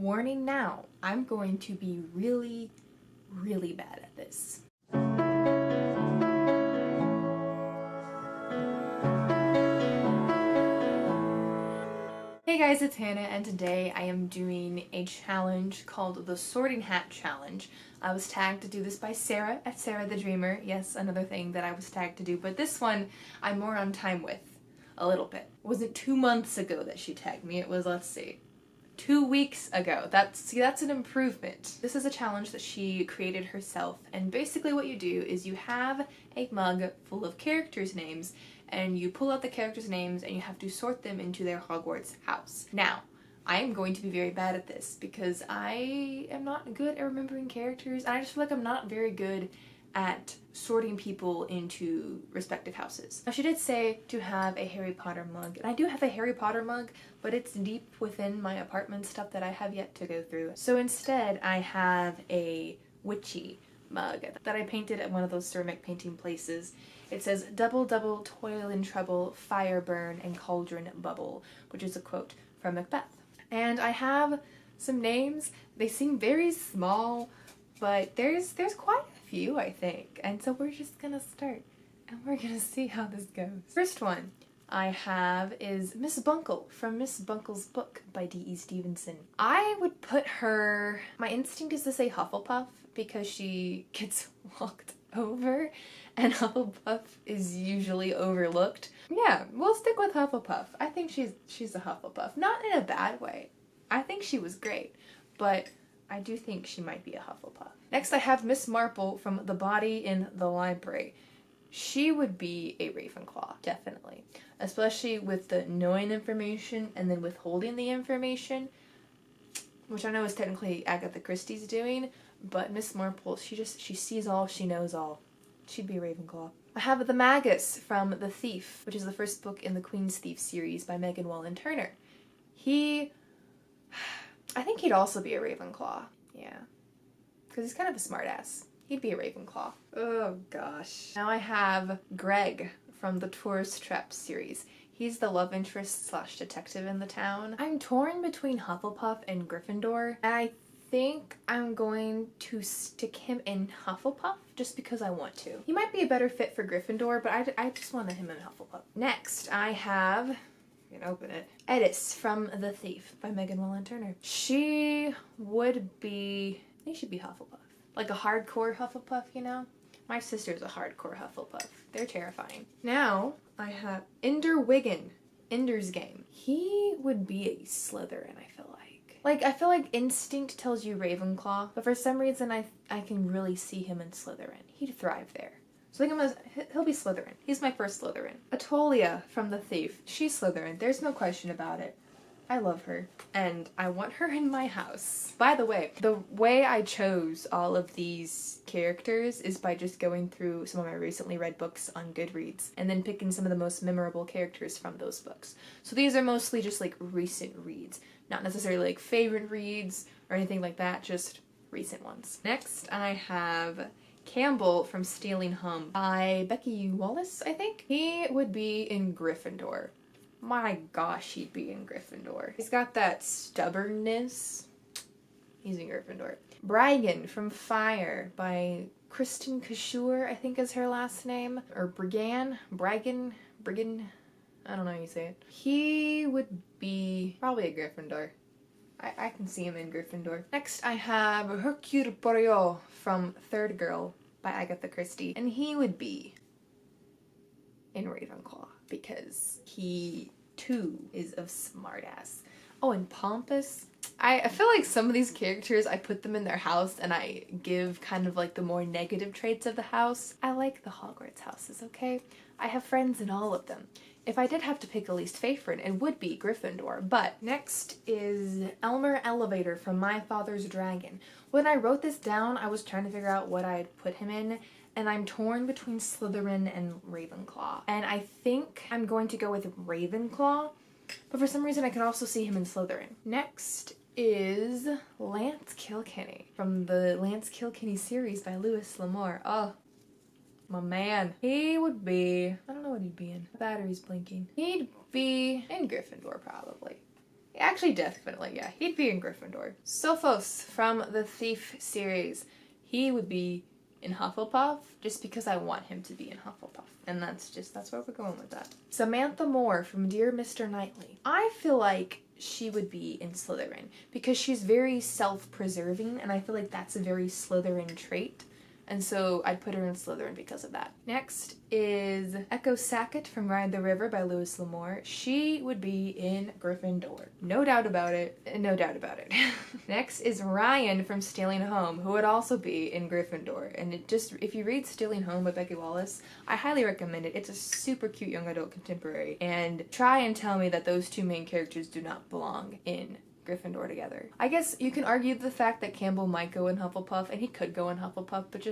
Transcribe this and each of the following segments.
Warning now, I'm going to be really, really bad at this. Hey guys, it's Hannah, and today I am doing a challenge called the Sorting Hat Challenge. I was tagged to do this by Sarah at Sarah the Dreamer. Yes, another thing that I was tagged to do, but this one I'm more on time with. A little bit. It wasn't 2 months ago that she tagged me, it was, let's see, 2 weeks ago. That's an improvement. This is a challenge that she created herself, and basically what you do is you have a mug full of characters' names, and you pull out the characters' names and you have to sort them into their Hogwarts house. Now, I am going to be very bad at this because I am not good at remembering characters, and I just feel like I'm not very good at sorting people into respective houses. Now, she did say to have a Harry Potter mug, and I do have a Harry Potter mug, but it's deep within my apartment stuff that I have yet to go through. So instead, I have a witchy mug that I painted at one of those ceramic painting places. It says, "Double, double, toil and trouble, fire burn, and cauldron bubble," which is a quote from Macbeth. And I have some names. They seem very small, but there's quite a few, I think. And so we're just gonna start, and we're gonna see how this goes. First one I have is Miss Bunkle from Miss Bunkle's Book by D.E. Stevenson. I would put her, my instinct is to say Hufflepuff because she gets walked over and Hufflepuff is usually overlooked. Yeah, we'll stick with Hufflepuff. I think she's a Hufflepuff. Not in a bad way. I think she was great, but I do think she might be a Hufflepuff. Next I have Miss Marple from The Body in the Library. She would be a Ravenclaw, definitely. Especially with the knowing information and then withholding the information, which I know is technically Agatha Christie's doing, but Miss Marple, she sees all, she knows all. She'd be a Ravenclaw. I have The Magus from The Thief, which is the first book in the Queen's Thief series by Megan Wallen Turner. I think he'd also be a Ravenclaw. Yeah. Because he's kind of a smartass. He'd be a Ravenclaw. Oh gosh. Now I have Greg from the Tourist Trap series. He's the love interest / detective in the town. I'm torn between Hufflepuff and Gryffindor, and I think I'm going to stick him in Hufflepuff just because I want to. He might be a better fit for Gryffindor, but I just wanted him in Hufflepuff. Next, I have, you can open it, Edis from The Thief by Megan Wallen Turner. She would be, I think she'd be Hufflepuff. Like a hardcore Hufflepuff, you know? My sister's a hardcore Hufflepuff. They're terrifying. Now, I have Ender Wiggin, Ender's Game. He would be a Slytherin, I feel like. I feel like instinct tells you Ravenclaw, but for some reason I can really see him in Slytherin. He'd thrive there. So I think he'll be Slytherin. He's my first Slytherin. Atolia from The Thief. She's Slytherin. There's no question about it. I love her, and I want her in my house. By the way I chose all of these characters is by just going through some of my recently read books on GOODREADS and then picking some of the most memorable characters from those books. So these are mostly just like recent reads, not necessarily like favorite reads or anything like that, just recent ones. Next I have Campbell from Stealing Hum by Becky Wallace, I think. He would be in Gryffindor. My gosh, he'd be in Gryffindor. He's got that stubbornness. He's in Gryffindor. Bragin from Fire by Kristen Couture, I think is her last name. Or Briggan? Bragin? I don't know how you say it. He would be probably a Gryffindor. I can see him in Gryffindor. Next I have Hercule Poirot from Third Girl by Agatha Christie. And he would be in Ravenclaw, because he too is a smartass. Oh, and pompous. I feel like some of these characters, I put them in their house and I give kind of like the more negative traits of the house. I like the Hogwarts houses, okay? I have friends in all of them. If I did have to pick a least favorite, it would be Gryffindor. But next is Elmer Elevator from My Father's Dragon. When I wrote this down, I was trying to figure out what I'd put him in, and I'm torn between Slytherin and Ravenclaw. And I think I'm going to go with Ravenclaw, but for some reason I can also see him in Slytherin. Next is Lance Kilkenny from the Lance Kilkenny series by Lewis L'Amour. Oh, my man. He would be, I don't know what he'd be in. The battery's blinking. He'd be in Gryffindor, probably. Actually, definitely, yeah. He'd be in Gryffindor. Sophos from the Thief series. He would be in Hufflepuff just because I want him to be in Hufflepuff. And that's where we're going with that. Samantha Moore from Dear Mr. Knightley. I feel like she would be in Slytherin because she's very self-preserving, and I feel like that's a very Slytherin trait. And so I'd put her in Slytherin because of that. Next is Echo Sackett from Ride the River by Louis L'Amour. She would be in Gryffindor. No doubt about it. No doubt about it. Next is Ryan from Stealing Home, who would also be in Gryffindor. And if you read Stealing Home by Becky Wallace, I highly recommend it. It's a super cute young adult contemporary. And try and tell me that those two main characters do not belong in Gryffindor together. I guess you can argue the fact that Campbell might go in Hufflepuff, and he could go in Hufflepuff, but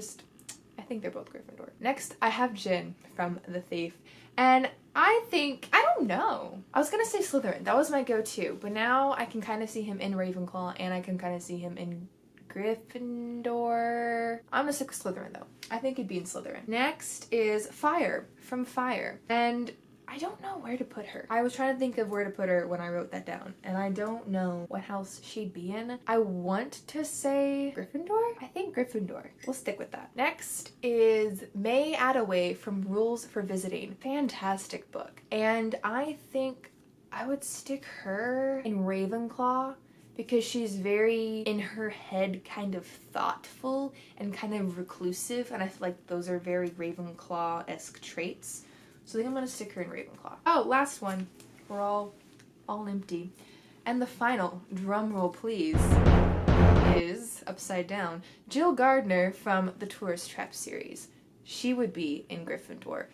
I think they're both Gryffindor. Next, I have Jin from The Thief, and I don't know. I was gonna say Slytherin, that was my go-to, but now I can kind of see him in Ravenclaw, and I can kind of see him in Gryffindor. I'm gonna stick with Slytherin, though. I think he'd be in Slytherin. Next is Fire from Fire, and I don't know where to put her. I was trying to think of where to put her when I wrote that down, and I don't know what house she'd be in. I want to say Gryffindor? I think Gryffindor. We'll stick with that. Next is May Attaway from Rules for Visiting. Fantastic book. And I think I would stick her in Ravenclaw because she's very, in her head, kind of thoughtful and kind of reclusive, and I feel like those are very Ravenclaw-esque traits. So I think I'm going to stick her in Ravenclaw. Oh, last one. We're all empty. And the final, drum roll please, is, upside down, Jill Gardner from the Tourist Trap series. She would be in Gryffindor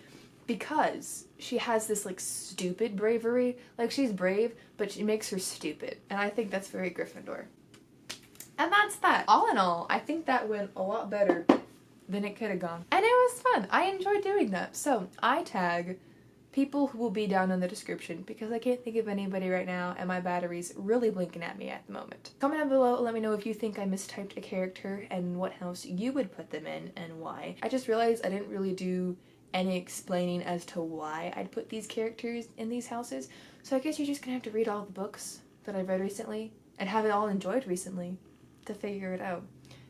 because she has this, like, stupid bravery. Like, she's brave, but she makes her stupid. And I think that's very Gryffindor. And that's that. All in all, I think that went a lot better than it could have gone. And it was fun. I enjoyed doing that. So I tag people who will be down in the description because I can't think of anybody right now and my battery's really blinking at me at the moment. Comment down below and let me know if you think I mistyped a character and what house you would put them in and why. I just realized I didn't really do any explaining as to why I'd put these characters in these houses. So I guess you're just gonna have to read all the books that I've read recently and have it all enjoyed recently to figure it out.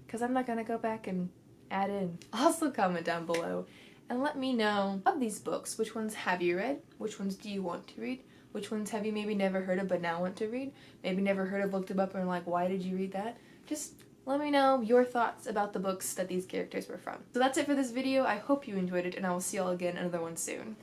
Because I'm not gonna go back and add in. Also comment down below and let me know of these books. Which ones have you read? Which ones do you want to read? Which ones have you maybe never heard of but now want to read? Maybe never heard of, looked them up, and like, why did you read that? Just let me know your thoughts about the books that these characters were from. So that's it for this video. I hope you enjoyed it, and I will see y'all again in another one soon.